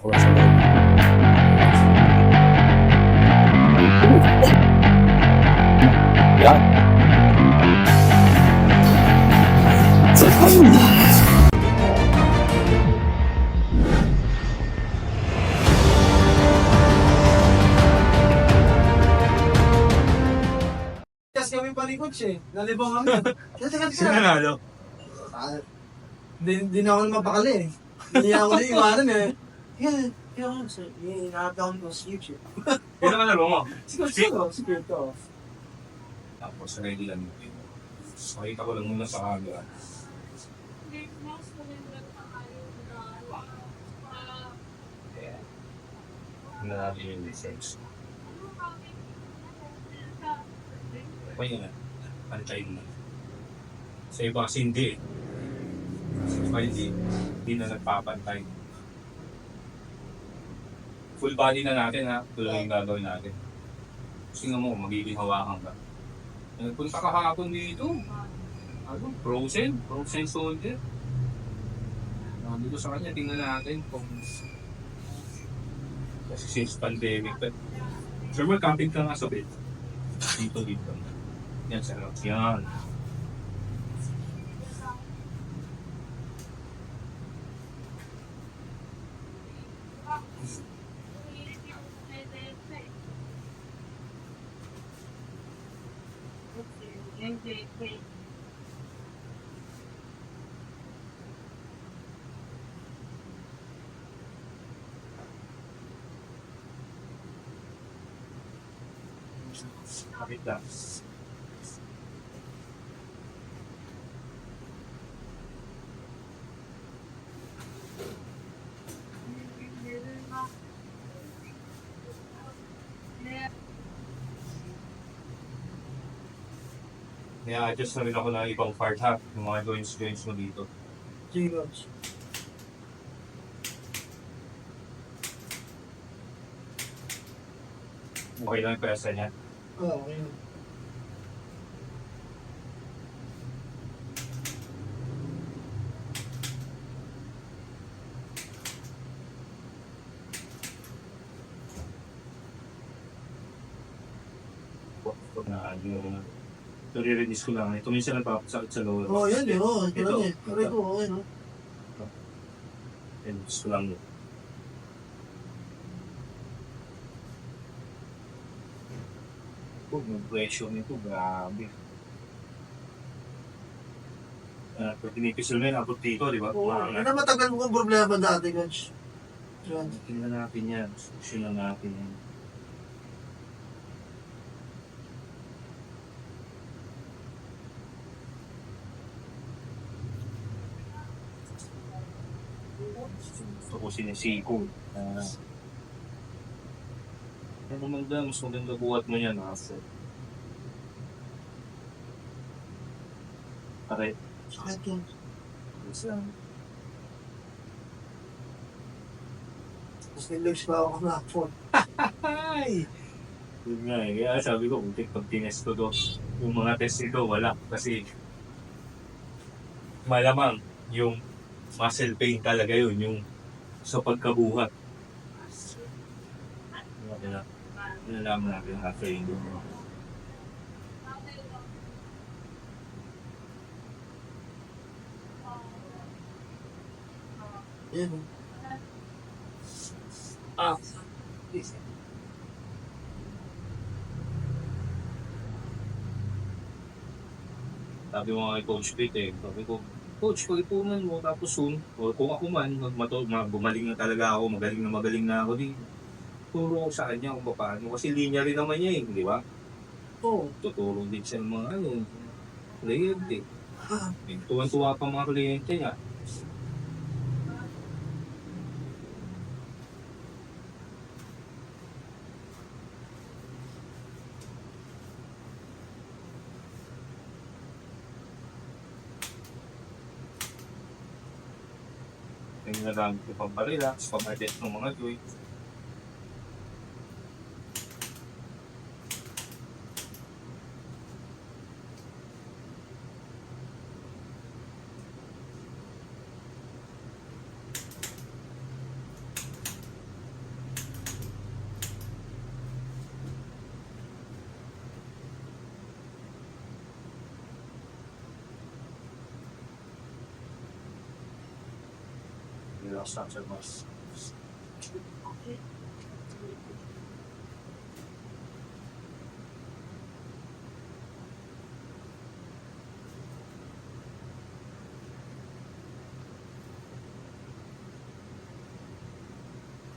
Pasok na sa loob. Yan. Kasi kami pa ni Coach eh. Nalibang kami. Teka. Sino nanalo? Di na ako mapakali eh. Hindi ako na iwanan eh. Yeah, sir. Ina-down ko sa YouTube. Sino nanalo mo? Siguro to. Tapos ready lang yun. Makita ko lang muna sa camera. Tingnan natin yung difference. Okay na. Pantay mo na. Sa iba kasi hindi. Sa iba hindi na nagpapantay. Full body na natin ha. Ito lang yung gagawin natin. Kasi nga mo, magiging hawakan ka. Nagpunta ka kahapon dito. Frozen soldier. Dito sa kanya, tingnan natin kung kasi since pandemic. Sir, camping ka nga sa bed. Dito. Yan, sir. Yan. Kapit lang. I-adjust na rin ako ng ibang part ha. Yung mga joints mo dito. Sige, Coach. Okay lang yung pesa niya. Oo, okay. Ito re-release ko lang. Ito minsan nagpapasakit sa lower. Oo, yan eh. Oo, ito lang eh. Aray ko, okay no? Release ko lang. Yung pressure nito, grabe. Pag tinipisil mo yun, abot dito, di ba? Oo, yun ang matagal mo kong problema dati, Coach. Yan. Tingnan natin yan. Susunod natin yan. Gusto ko sinisiko. Ano maganda, mas maganda buhat mo yan. Aray. Sakit yun. Isa. Tapos nilugs pa ako ng phone. Ay! Yun nga eh. Kaya sabi ko, pag tinest ko to, yung mga test nito, wala. Kasi malamang yung muscle pain talaga yun, yung sa pagkabuhat. Nalaman natin after yun. Yan. Sabi mo kay Coach Pete eh, sabi ko, Coach, pag-ipunan mo, tapos soon, o kung ako man, gumaling na talaga ako, magaling na ako dito. Turo ko sa kanya kung paano, kasi linya rin naman niya eh, di ba? Oo. Tuturo din siya ng mga kliyente. Tuwan-tuwa pa mga kliyente niya. Yung ginagamit ko pang-relax, pang-adjust ng mga joints. structure mas.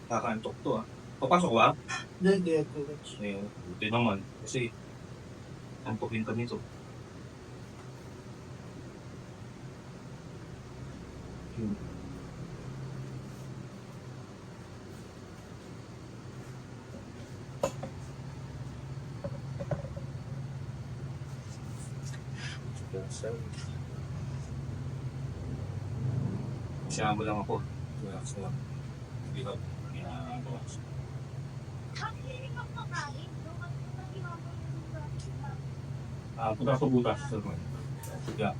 Kakantok to ah. Papasok ba? Hindi. Ayun, buti naman. Kasi, antokin ka nito. Siya mo lang ako. Relax lang. Hindi ka. Putas ko butas. Medyo.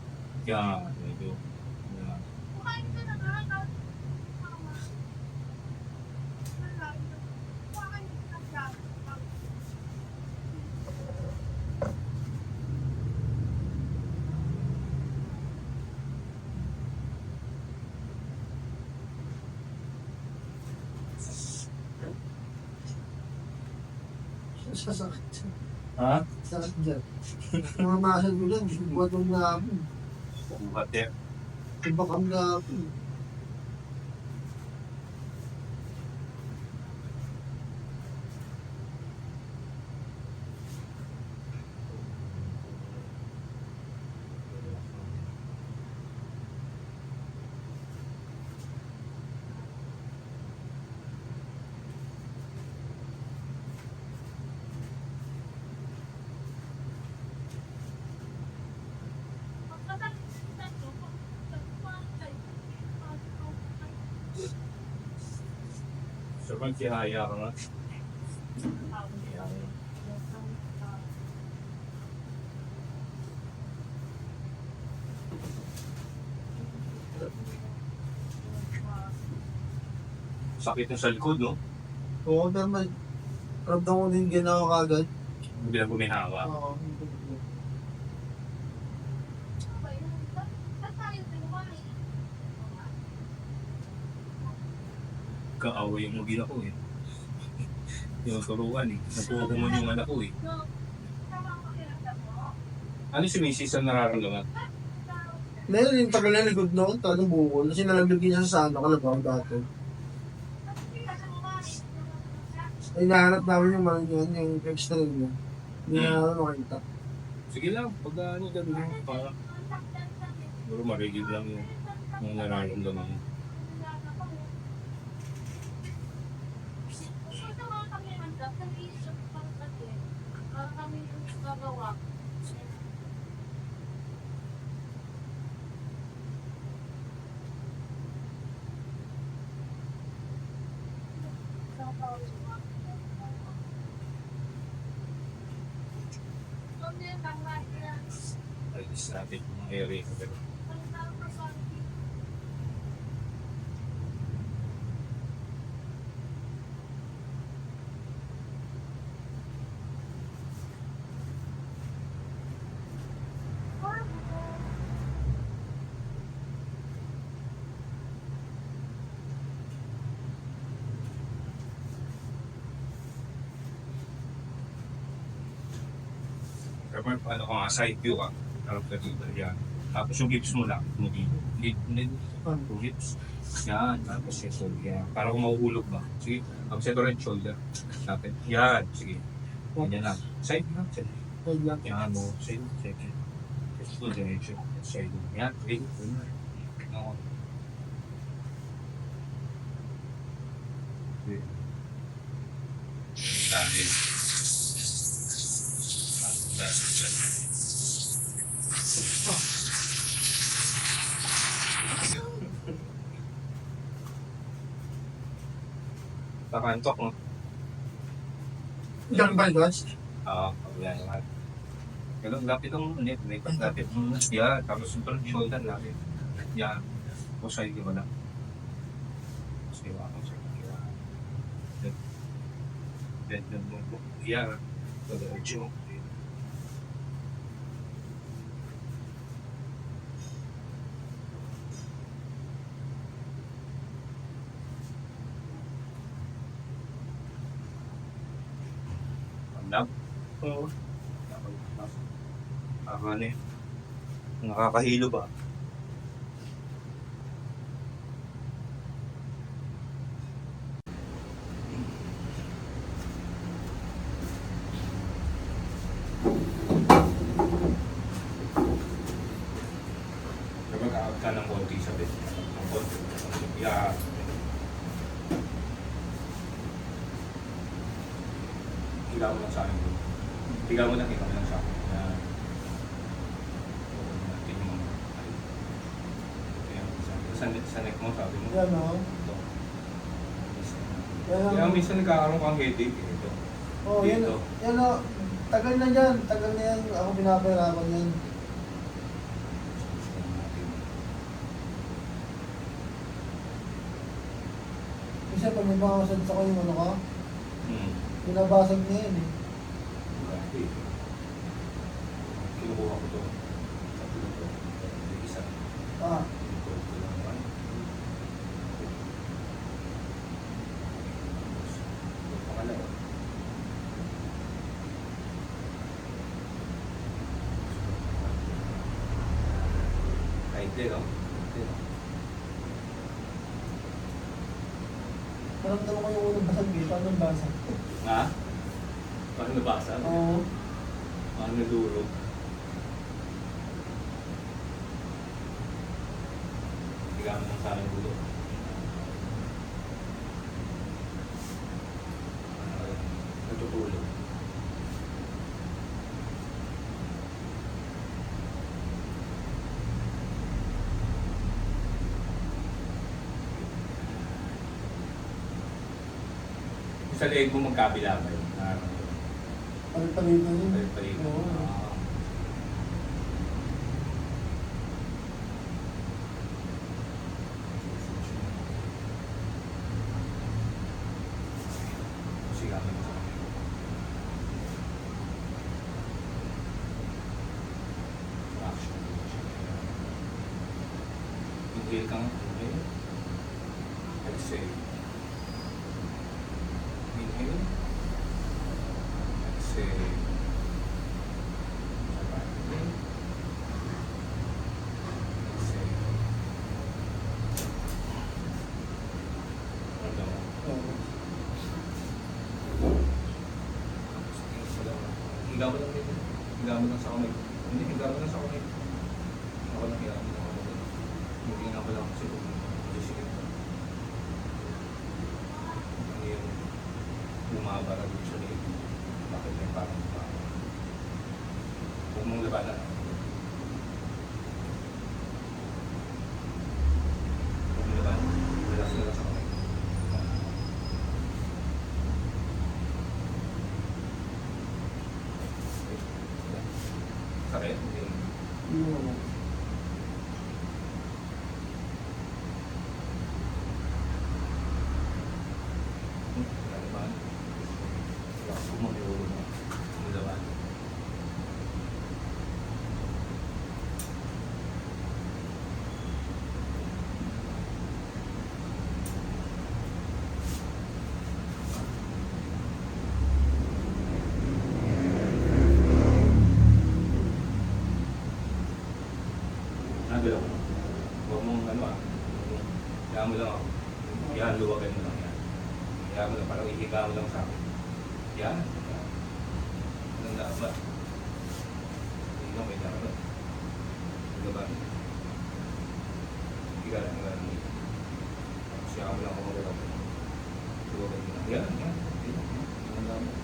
Sasakit. Ha? Sakit dyan. Mga masal ko lang, buwan ng gapon. Bumate. Ibakang gapon. So, magkihaya ka nga. Sakit yung sa likod, no? Oo, naman. Ramdam ko din ginawa kagad. Bilang guminawa. Oo. Kaaway yung magina ko eh. Yung turuan eh. Nagkukuman yung anak ko eh. Ano si Mrs. ang nararamdaman? Meron yung tagal na likod noon, talagang bukol. Kasi nalagyan niya sa sana, kalabaw dati. Ay, nahanap namin yung mga yun, yung extra niya. Hindi na makita. Sige lang, pag ano gano'n mo, para siguro marigid lang yung nararamdaman mo. Alis natin yung area. Pero ano ka nga, side view ka. Harap ka dito, yan. Tapos yung hips mo lang, hindi. Two hips. Yan, tapos yung shoulder. Yan. Para kung mahuhulog ba. Sige, tapos ito rin shoulder. Tapos, yan, sige. Yan lang. Side lang, side. Huwag lang. Yan mo, side, side. Ito, diretso. Side. Yan, okay. No. Dahil. Pakantok, no? Ganun ba yun? Yan naman. Ganun, lapit ang net, may paglapit mo. Yan, tapos yung shoulder lapit. Yan. O side mo lang. Kasi ako sa kaya. Then mo. Yan. Diretso. Lab? Oo. Ano eh. Nakakahilo ba? Kapag aabot ka ng konti sa bed, ng konti, yeah. Higa mo lang sa akin. Higa mo lang sa akin. Natin yung mga sa neck mo, sabi mo. Yan o. Ito. Yan Kaya ang... minsan nagkakaroon kang headache eh. Ito. Oh, yan, Dito. yan o. Tagal na yan. Tagal na yan. Ako pinapahirapan yan. Kasi pag may makakasad sa kayo, ano ka? Binabasag na yan eh. Grabe. Kinukuha ko to. Sa pulo to. Isa. Ah, Ito. Ito lang naman. Ito pangalawa. Kahit din, no? naramdaman ko yung unang basag eh. Paano ang basag? Ha? Parang nabasa? Oo. Parang nadurog. Higa mo ng sa aking bulo. Natutulog. Sa leeg mo magkabila ba yun? Palit-palit na yun. Palit-palit. Oo. Sigamin mo sa akin. Action. Inhale ka nga. Inhale. Exhale. Inhale. Exhale. Inhale. Exhale. Ramdam mo. Oo. Higa mo lang dito. Higa mo lang sa kamay. Hindi, higa mo lang sa kamay. Ako lang higa mo lang ako. Hindi nga pala kasi kung sige. Ano yung bumabara dito sa liit. Bakit may parang bumabara? Huwag mong labanan. Huwag mong labanan. Relax na lang sa kamay. Sakit? Hindi. Yun. Laban. Relax mo muna yung ulo mo. Yung laban. Nagalaw mo. Huwag mong ano ah. Kaya mo lang ako. Yan, luwagan mo lang yan. Kaya mo lang, parang ihiga mo lang sa akin. Yan. Yan. Walang dapat. Hindi lang may dapat. Ang laban. Higa lang, higa lang. Tapos kaya mo lang ako magalaw. Luwagan mo lang. Yan, yan. Hindi lang. Hindi malaman.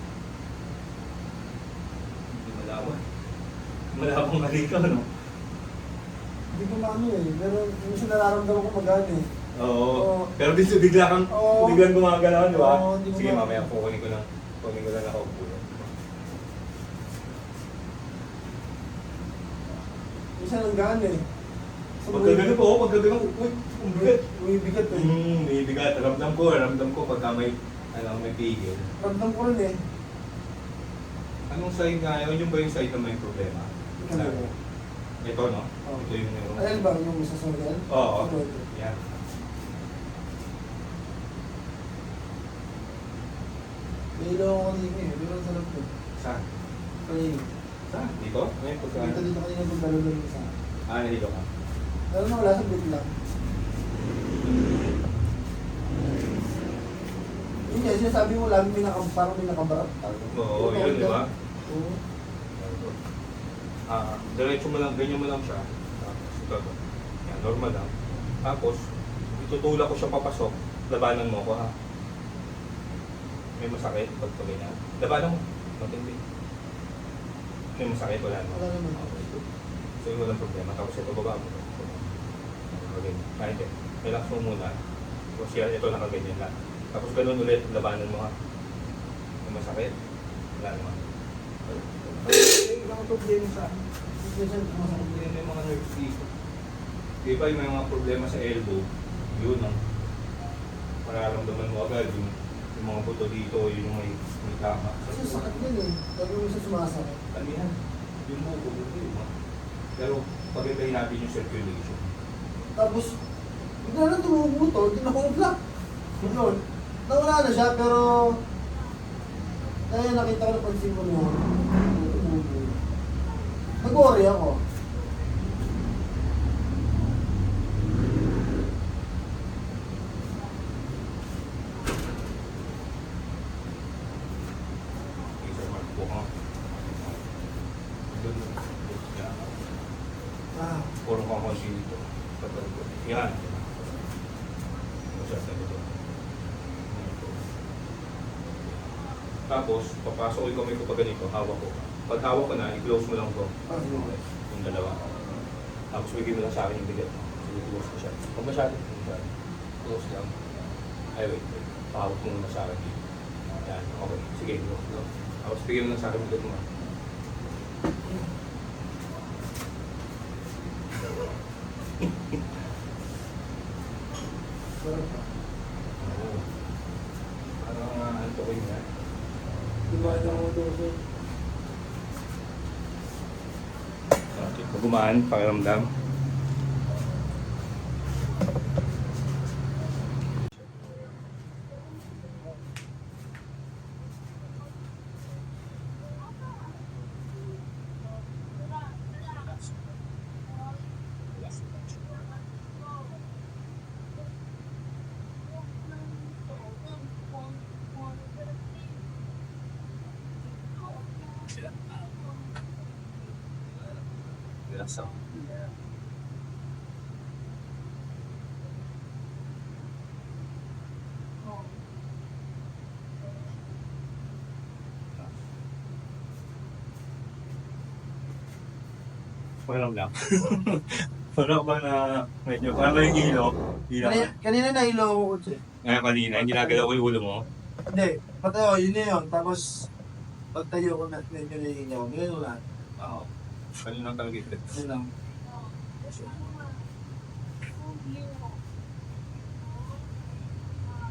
Hindi malaman. Malabang malikaw, no? Hindi ko maano eh. Pero minsan nararamdaman ko magaan eh. Oo. Oo. Pero bigla kang Oo. biglang gumagalaw, di ba? Oo, hindi ko Sige, ma- mamaya kukunin ko lang nakaupo. Minsan ang gaan eh. Pagkagano po, pagkagano, uy, ang bigat. Umibigat eh. May bigat. Ramdam ko pagka may pigil. Ramdam ko rin eh. Anong side nga yun? Yung ba yung side na may problema? Kaliwa. Ito, no? Oo. Ito yung meron. Ayan ba yung sa social? Oo. Ito. Yan. May ilaw ako kanina eh. Pero ang sarap ko. Saan? Ay, Saan? Dito? Ngayon, pagka... dito kanina kung lalo-lalo sa... nahilo ka. Pero na wala sa bit lang. Yun nga, sinasabi mo lagi parang may nakabarat. Oo, yun, di ba? Oo. Diretso mo lang, ganyan mo lang siya. Tapos ito. Yan, normal lang. Tapos, itutulak ko siya papasok. Labanan mo ko ha. May masakit pag ganyan. Labanan mo. Matindi. May masakit, wala naman. Wala naman. Okay. So, yun walang problema. Tapos ito, baba mo. Okay. Kahit eh. Relax mo muna. Tapos yan, ito nakaganyan lang. Tapos ganun ulit, labanan mo ha. May masakit. Wala naman. May problema sa may mga nerves dito. Di ba yung may mga problema sa elbow, yun ang mararamdaman mo agad yung mga buto dito, yun yung may tama. Kasi sakit din eh. Lagi mo siya sumasakit. Ano yan? Yung buto, yun ha. Pero pagkitayin natin yung circulation. Tapos, bigla na tumubuto, hindi na kumplak. Yun. Nawala na siya, pero... Kaya nakita ko na pansin ko niya. Nag-worry ako. Isa mark po ka. Doon. Yan. Puro ka konsi dito. Yan. Masyas na dito. Tapos, papasok yung kamay ko pa ganito, hawak ko. Pag hawak ko na, i-close mo lang ko. Okay. Yung dalawa. Tapos bigyan mo lang sa akin yung bigat. Sige, close ko siya. Huwag masyado. Close lang. Ay, wait. Pahawak mo muna sa akin dito. Yan. Okay. Sige, go. Tapos bigyan mo lang sa akin yung bigat mo. Oo. Parang anto ko yun yan. Diba ito mo ito? Pag gumaan, pakiramdam. Relax ako. Parang lang. Parang ba na medyo, parang may hilo. Kanina na-ilaw ko siya. Ngayon kanina, hindi nagalaw ko yung ulo mo. Hindi, patayo, yun na yun. Tapos, pagtayo ko na medyo na-ilaw. Ngayon wala. Oo. Kanina talaga ito. Yun lang.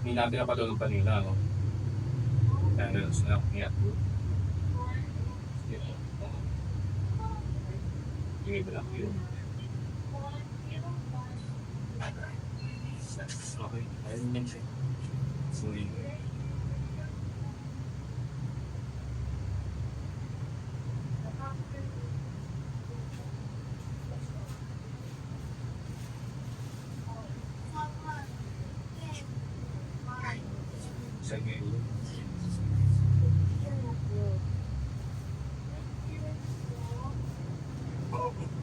Hindi natin napatulog kanina, no? Kaya ganun sila. Yeah. Hindi ba lang yun? Okay. Ayun yun siya. Sorry. Sige.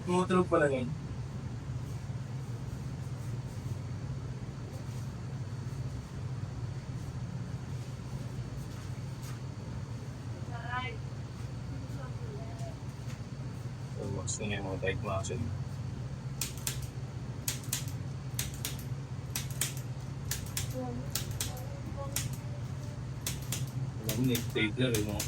Tumutulog pala yun. So, what's the name of that muscle? Alam mo, stapler eh, no?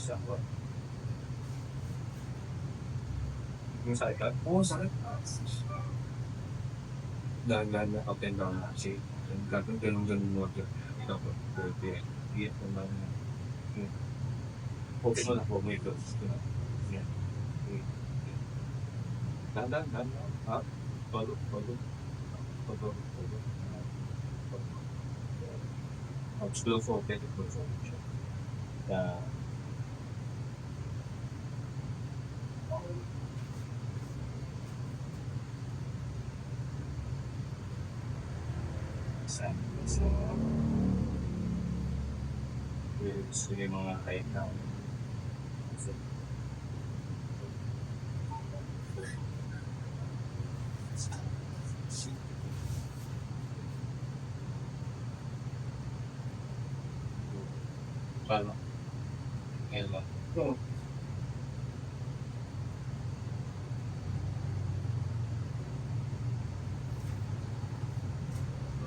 Siya ko. Yung sakit ka? Oo, sakit. Dahan-dahan na up and down na kasi ganun mo ito. Dapat pwede. Iyan mo lang. Okay mo lang po mo ito. Yan. Dahan-dahan. Up. Follow. Slow for better performance. Yeah. Gusto yung mga kahit na paano? Ngayon ba? Oo.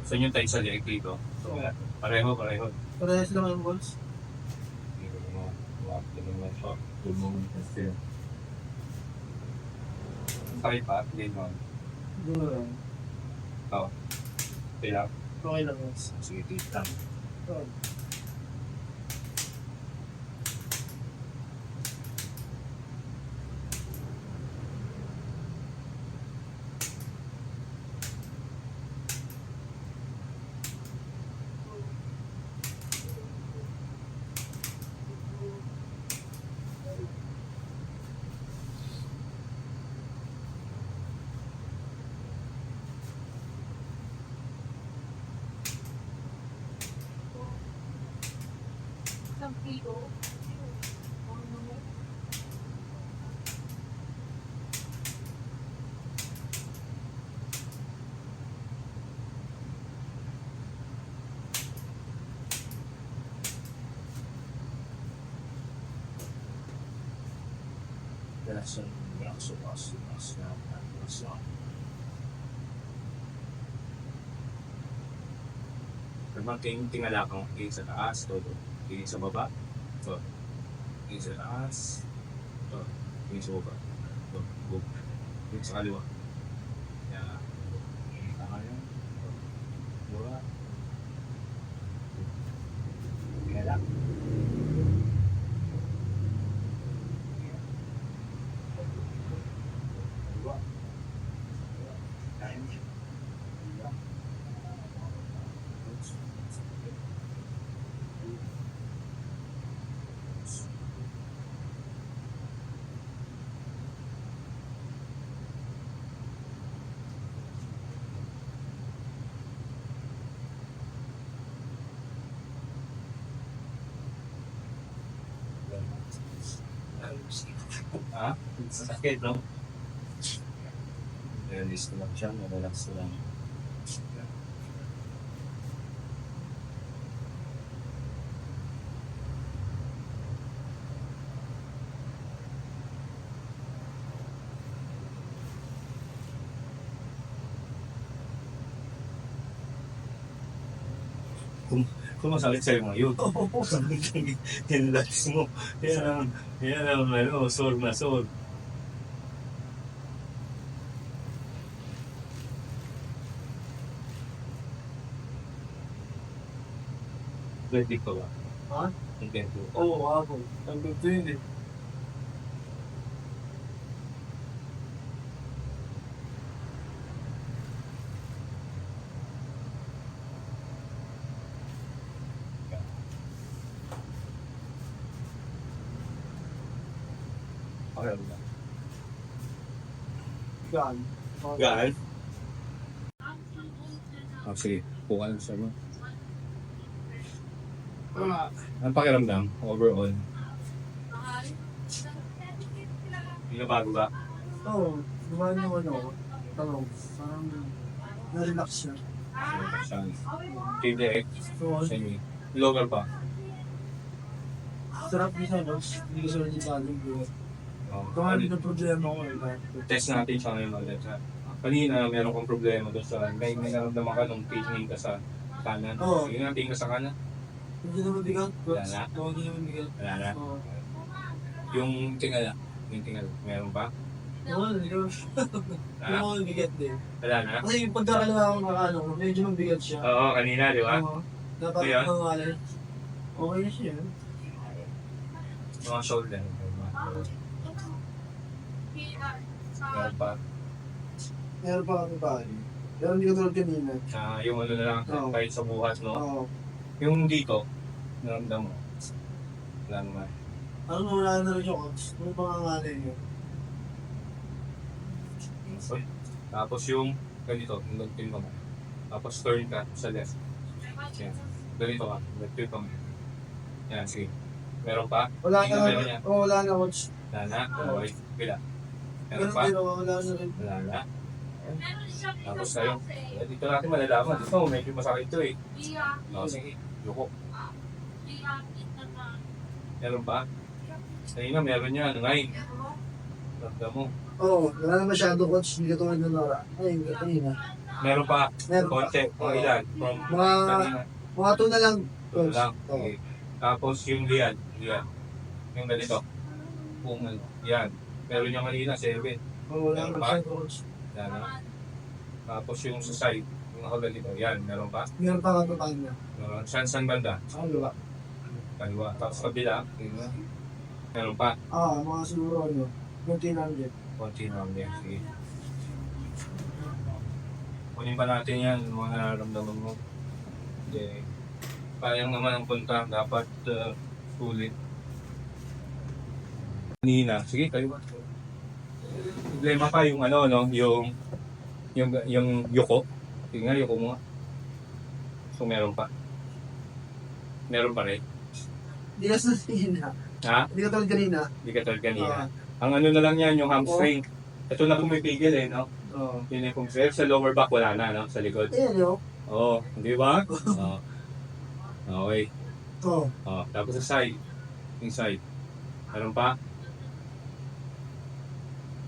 Saan yung tayo sa liig dito? Pareho. Parehas lang ang balls. Sakit pa, hindi mo. Siguro lang. Oo. Kaya, Okay lang, boss. sige, tita. Oo. Tingala kang tingin sa taas, todo. Tingin sa baba, to. Tingin sa taas, to. Tingin sa baba, to. Go. Tingin sa kaliwa. Yan. Tama yun. Dua. Tingala. Dua. Time. Ha? Sakit, no? Release ko lang siya, relax ko lang. Kung masakit sa'yo ngayon, relax mo. Yan ang sore na sore. Ready ka ba? Ha? Content ko. Oo, ako. Ang gusto yun eh. Okay ba? Gaan. Gaan? Oh, sige. Kuha lang sa'yo. Ang pakiramdam, overall? Hindi na bago ba? Oo, gumawa yung tanong. Parang na-relax siya. Saan? TDX? Oo. Semi. Local pa? Sarap din siya, no? Hindi ko siya nagbaling ko. Oh, Kung ano yung problema ko, test natin siya ngayon ulit. Kanina, meron kong problema doon sa may naramdaman ka nung tingin ka sa kanan. Oo. Sige na, tingin ka sa kanan. Hindi naman bigat. Wala na. Oo, hindi naman bigat. Wala na. Oo. Yung tingala. Yung tingala. Meron pa? Oo, hindi ko. Hindi Ah, ko bigat din. wala na? Kasi yung pagkakalawa ko nakano, medyo mabigat siya. Oo, kanina, di ba? Oo. Dapat Ngayon? pangalan. Okay na siya. Mga shoulder. Meron pa. Meron pa kami bali. Pero hindi ko tulad kanina. Yung ano na lang, Oo. kahit sa buhat, no? Oo. Yung dito, naramdam mo. Wala naman. Ano wala na rin siya, coach? Ano pangalan niyo? Okay. Tapos yung ganito, nag-tilt mo. Tapos turn ka sa left. Yan. Ganito ka, nag-tilt mo. Yan, sige. Meron pa? Wala Hindi na. ka meron yan. Oo, wala na, coach. Wala na? Okay. Bila. Meron Pero pa? hindi naman, wala na rin. Wala na. Tapos tayo. Dito natin malalaman. Dito, medyo masakit to eh. Sige. Yuko. Meron pa? Kanina meron yan. Ngayon. Ramdam mo. Oo, wala na masyado, coach. Hindi ka tulad ng Nora. Ay, kanina. Meron pa. Meron pa. Konti. Mga ilan. From Mga, kanina. mga 2 na lang, Ito coach. lang. Oo. Okay. Tapos yung lian. Lian. Yung ganito. Kung ano. Yan. Meron yung kanina. 7. Oo, wala Meron na pa? masyado, coach. Yan. Tapos yung sa side. Yung nakaganito. Yan. Meron pa. Meron pa katutaan na. Meron. Saan banda? Ano ba? Kaliwa. Tapos kabila. Meron pa. Mga siguro, ano, 1900. Konti na lang din. Sige. Kunin pa natin yan. Yung mga nararamdaman mo. Hindi. Sayang naman ang punta. Dapat sulit. Kanina. Sige, kayo. Problema pa yung ano, no? Yung yuko. Sige nga, yuko mo nga. So, meron pa. Meron pa rin. Hindi ka sa kanina. Ha? Hindi ka tulad kanina. Hindi ka tulad kanina. Ang ano na lang yan, yung hamstring. Ito na pumipigil eh, no? Oo. Yun yung pumipigil. Sa lower back, wala na, no? Sa likod. Ayan, yo. Oo, di ba? Oo. Okay. Oo. Oo. Tapos sa side. Yung side. Meron pa?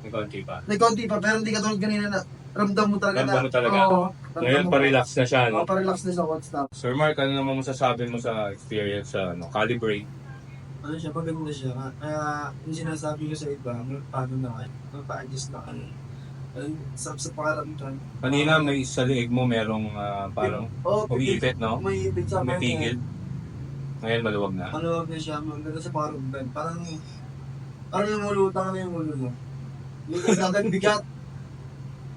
May konti pa. May konti pa, pero hindi ka tulad kanina na ramdam mo talaga Ramdam mo talaga? Oo. Ngayon, pa-relax na siya, no? Oo, pa-relax na siya, coach. Tapos, Sir Mark, ano naman masasabi mo sa experience sa Calibrate? ano siya, maganda siya. Kaya, yung sinasabi ko sa iba, paano na kayo? Magpa-adjust na kayo. Sa pakaramdam. Kanina, may sa liig mo merong parang Oo, umiipit, no? May ipit sa May pigil. Ngayon, maluwag na. Maluwag na siya, maganda sa pakaramdam. Parang yung mulutang na yung ulo mo. Yung dagang bigat.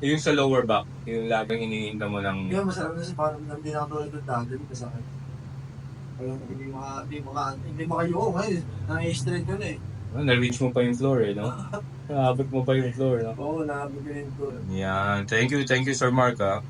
Yung sa lower back, yung laging iniinda mo ng... Yun, masarap na sa pakaramdam. Hindi na tulad ng dagan kasi akin. Parang hindi makayo ngayon. Na-straight ko na eh. Na-reach mo pa yung floor, eh, no? Naabot mo pa yung floor, no? Oo, nakabigyan ko. Yan. Thank you, Sir Mark, ha?